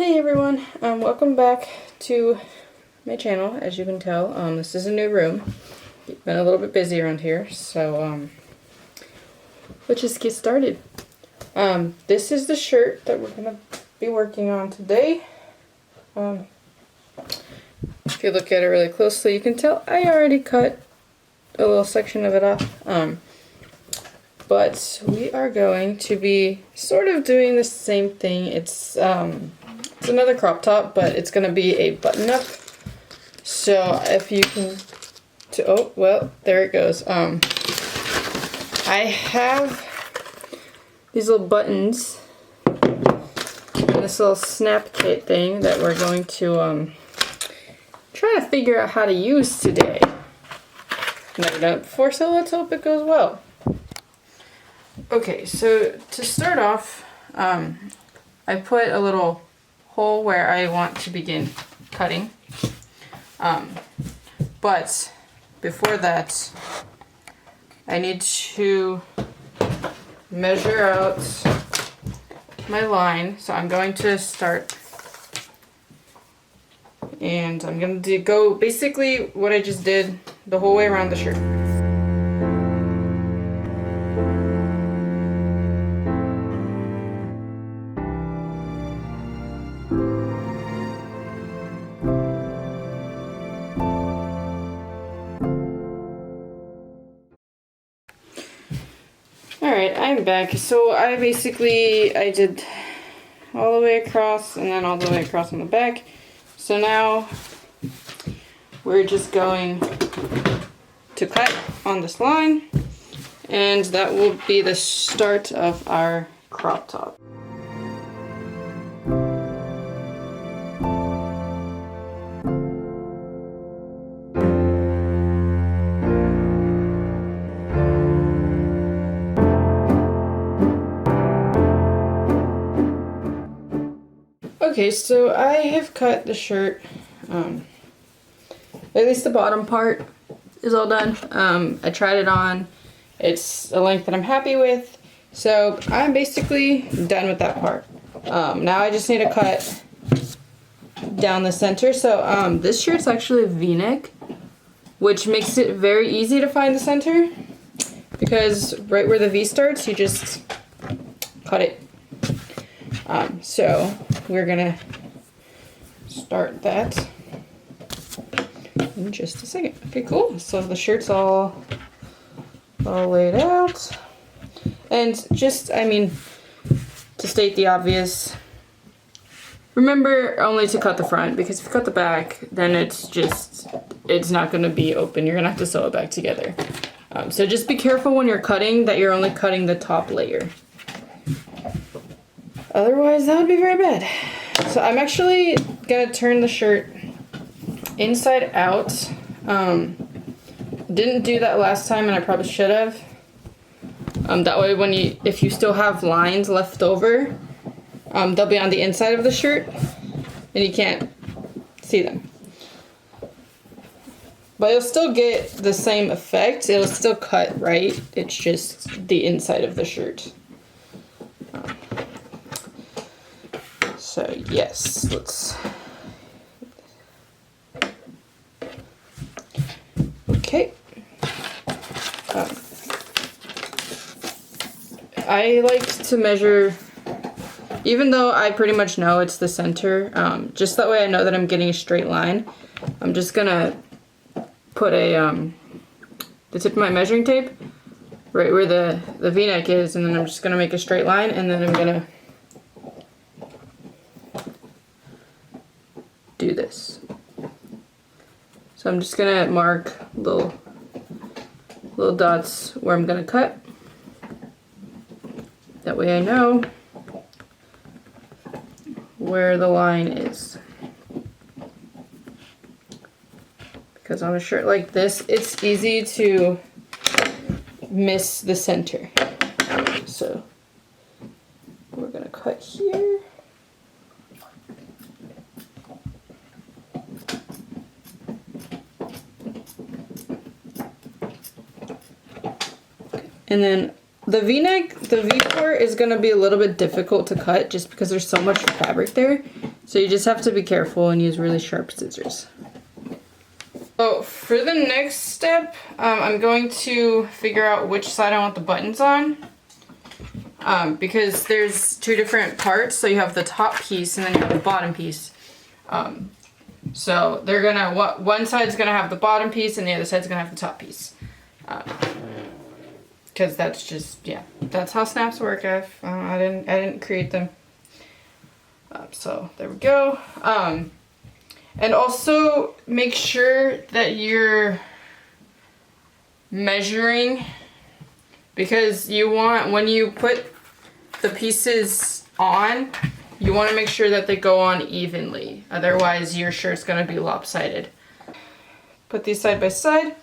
Hey everyone, welcome back to my channel. As you can tell, this is a new room. Been a little bit busy around here, so let's just get started. This is the shirt that we're gonna be working on today. If you look at it really closely, you can tell I already cut a little section of it off. But we are going to be sort of doing the same thing. It's another crop top, but it's going to be a button-up. So if you can... oh, well, there it goes. I have these little buttons and this little snap kit thing that we're going to try to figure out how to use today. Never done it before, so let's hope it goes well. Okay, so to start off, I put a little hole where I want to begin cutting. But before that, I need to measure out my line. So I'm going to start, and I'm going to go basically what I just did the whole way around the shirt. Alright, I'm back. So I did all the way across and then all the way across on the back. So now we're just going to cut on this line, and that will be the start of our crop top. Okay, so I have cut the shirt, at least the bottom part is all done. I tried it on, it's a length that I'm happy with, so I'm basically done with that part. Now I just need to cut down the center. So this shirt's actually a V-neck, which makes it very easy to find the center, because right where the V starts, you just cut it. So we're gonna start that in just a second. Okay, cool. So the shirt's all laid out. And just, to state the obvious, remember only to cut the front, because if you cut the back, then it's not gonna be open. You're gonna have to sew it back together. So just be careful when you're cutting that you're only cutting the top layer. Otherwise, that would be very bad. So I'm actually gonna turn the shirt inside out. Didn't do that last time, and I probably should have. That way, if you still have lines left over, they'll be on the inside of the shirt, and you can't see them. But you'll still get the same effect. It'll still cut right. It's just the inside of the shirt. So yes, let's... Okay. I like to measure, even though I pretty much know it's the center, just that way I know that I'm getting a straight line. I'm just gonna put the tip of my measuring tape right where the V-neck is, and then I'm just gonna make a straight line, and then I'm gonna do this. So I'm just gonna mark little dots where I'm gonna cut. That way I know where the line is. Because on a shirt like this, it's easy to miss the center. So we're gonna cut here. And then the V-neck, the V part is going to be a little bit difficult to cut just because there's so much fabric there. So you just have to be careful and use really sharp scissors. So for the next step, I'm going to figure out which side I want the buttons on. Because there's two different parts, so you have the top piece and then you have the bottom piece. So they're gonna, one side's gonna have the bottom piece and the other side's gonna have the top piece. Because that's just, yeah, that's how snaps work. I didn't create them. So there we go. And also make sure that you're measuring, because you want, when you put the pieces on, you want to make sure that they go on evenly. Otherwise your shirt's going to be lopsided. Put these side by side.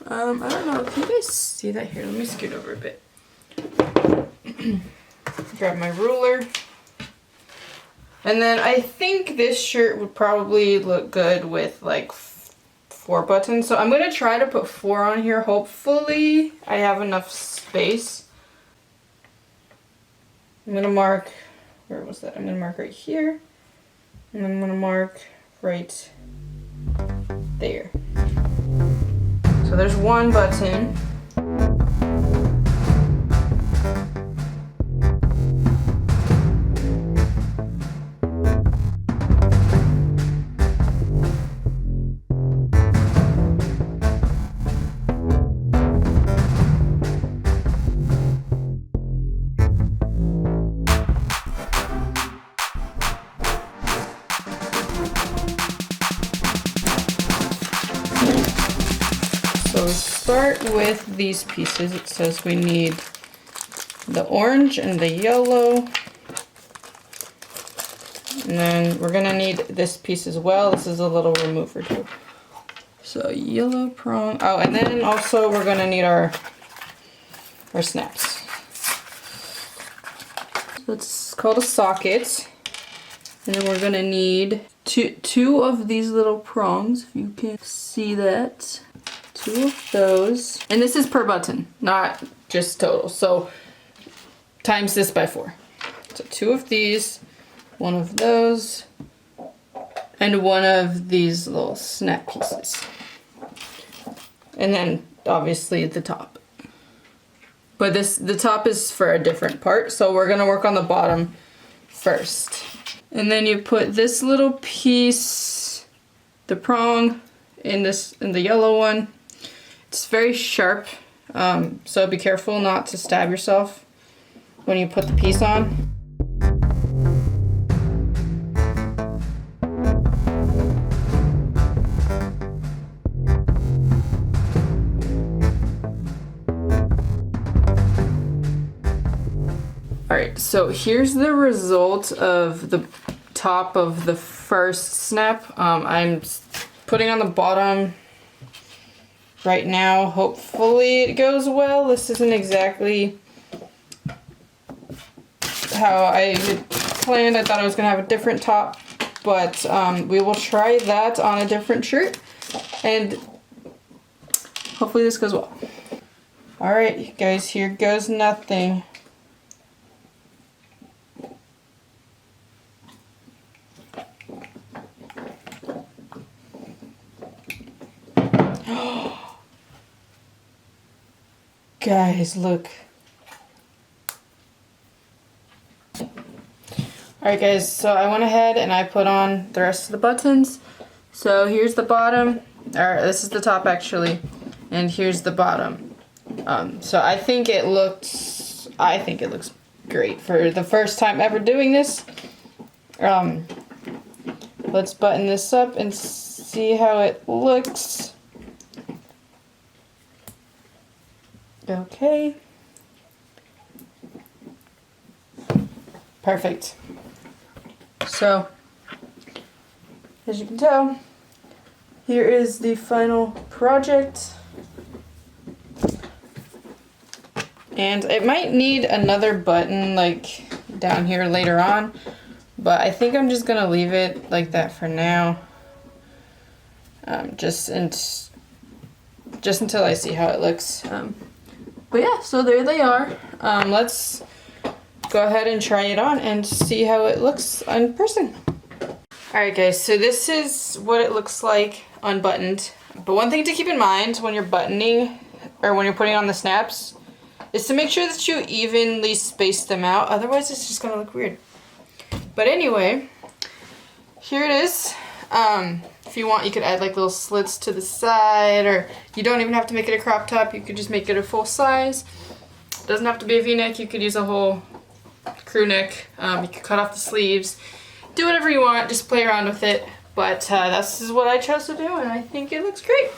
I don't know, can you guys see that here? Let me scoot over a bit. Grab my ruler. And then I think this shirt would probably look good with like 4 buttons. So I'm going to try to put 4 on here. Hopefully I have enough space. I'm going to mark, where was that? I'm going to mark right here. And I'm going to mark right there. So there's 1 button. So we start with these pieces. It says we need the orange and the yellow. And then we're gonna need this piece as well. This is a little remover too. So yellow prong. Oh, and then also we're gonna need our snaps. So it's called a socket. And then we're gonna need two of these little prongs, if you can see that. 2 of those. And this is per button, not just total. So times this by 4. So 2 of these, 1 of those, and 1 of these little snap pieces. And then obviously the top. But the top is for a different part, so we're gonna work on the bottom first. And then you put this little piece, the prong, in the yellow one. It's very sharp, so be careful not to stab yourself when you put the piece on. Alright, so here's the result of the top of the first snap. I'm putting on the bottom right now. Hopefully it goes well. This isn't exactly how I planned. I thought I was going to have a different top, but we will try that on a different shirt, and hopefully this goes well. Alright guys, here goes nothing. Guys, look. Alright guys, so I went ahead and I put on the rest of the buttons. So here's the bottom, or this is the top actually, and here's the bottom. So I think it looks great for the first time ever doing this. Let's button this up and see how it looks. Okay. Perfect. So, as you can tell, here is the final project. And it might need another button like down here later on, but I think I'm just gonna leave it like that for now. Just until I see how it looks. But yeah, so there they are. Let's go ahead and try it on and see how it looks in person. Alright guys, so this is what it looks like unbuttoned. But one thing to keep in mind when you're buttoning, or when you're putting on the snaps, is to make sure that you evenly space them out, otherwise it's just gonna look weird. But anyway, here it is. If you want, you could add like little slits to the side, or you don't even have to make it a crop top, you could just make it a full size. It doesn't have to be a V-neck, you could use a whole crew neck. You could cut off the sleeves. Do whatever you want, just play around with it. But this is what I chose to do, and I think it looks great.